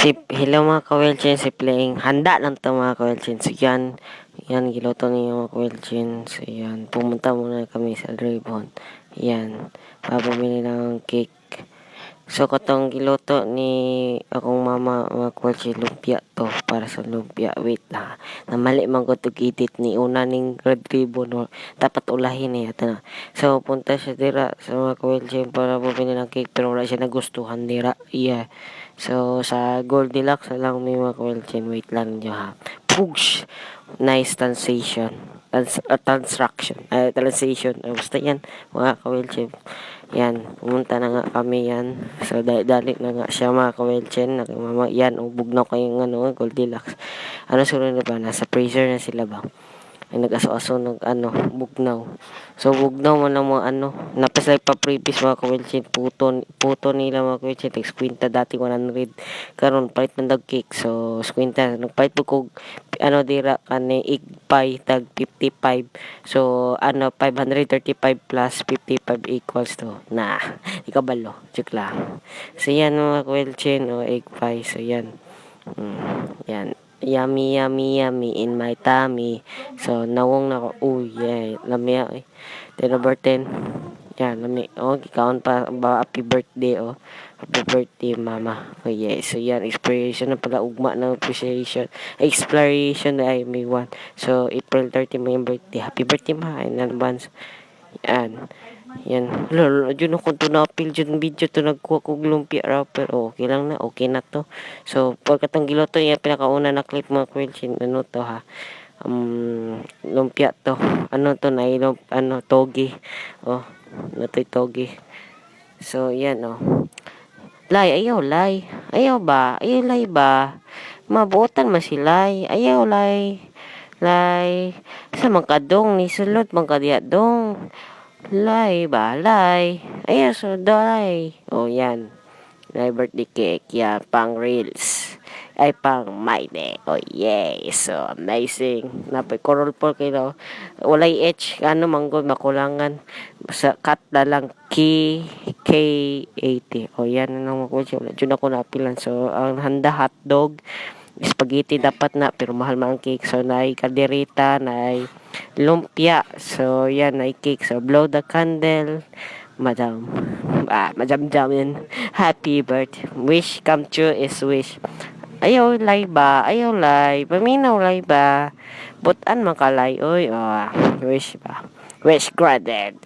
Hello mga kawelchin, si playing. Handa lang to mga kawelchin. So yan, giluto niyo mga kawelchin. So yan, pumunta muna kami sa Draybon. Yan, papamili ng cake. So katong giluto ni akong mama mga kawelchin, lumpia to. Para sa lumpia, wait lang. Namali man ko edit ni una ning Red Ribbon. No? Dapat ulahin eh. Ito na. So punta siya dira sa mga kawelchin para bumili ng cake. Pero wala siya nagustuhan dira. Yeah. So, sa Goldilocks na lang may mga kawelchin. Wait lang nyo ha. Push! Nice translation. Translation. Basta yan, mga kawelchin. Yan, pumunta na nga kami yan. So, dali na nga siya mga kawelchin. Yan, bugnaw kayong Goldilocks. Ano sunod na ba? Nasa freezer na sila ba? Ay nag-aso-aso bugnaw. So bugnaw mo lang mga napaslay pa previous mga kawelchin, puto nila mga kawelchin, squinta dati 100, karon palit ng dog cake. So squinta nagpalit ko dira kani egg pie tag 55. So 535 plus 55 equals to ikabalo joke lang. So yan mga kawelchin egg pie. So yan. Yan. Yummy, yummy, yummy in my tummy. So, nawong na ko. Oh, yeah. Lamia, eh. 10/10. Yan, lami. Oh, gikaon pa ba happy birthday, oh. Happy birthday, mama. Oh, yeah. So, yan. Exploration na pala. Ugma ng appreciation. Exploration na ay may one. So, April 30, may birthday. Happy birthday, ma. In advance. Yan. Yan. Lalo, dyan ako ito na-appeal dyan video to nagkuha kong lumpia wrapper. Okay lang na. Okay na to. So, pagkatang giloto yan, pinakauna na clip mga kwelchin. Ano to ha? Lumpia to. Ano to na togi. Oh, nato'y togi. So, yan Lay, ayaw lay. Ayaw ba? Ayaw lay ba? Mabuotan masilay. Ayaw lay. Lay. Sa mangkadong ni sulod mangkadiyadong. Lay ba? Lay. Ayaw so lay. Oh, yan. Lay birthday cake. Yan. Pang reels. Ay, pang my day. Oh, yay. So, amazing. Napay coral po kayo. Walay H. Manggol, makulangan. Sa cut na lang K80. Oh, yan. Ano mo ko. Diyan ako napilan. So, ang handa hotdog. Spaghetti dapat na. Pero mahal man ang cake. So, naay kaldereta. Naay lumpia. So, yan. Naay cake. So, blow the candle. Madam. Madam yan. Happy birthday. Wish come true is wish. Ayaw lay ba? Ayaw lay. Paminaw lay ba? Butan makalay. Oy, wish ba? Wish granted.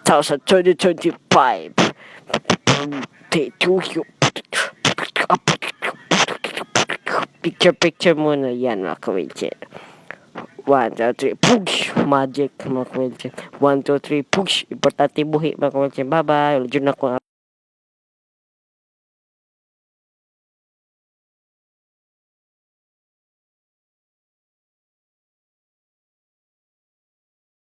2025. Picture muna yan mga kawilche. 1, 2, 3, push! Magic mga kawilche. 1, 2, 3, push! Importante buhi mga kawilche. Bye-bye. Ulit yun ako.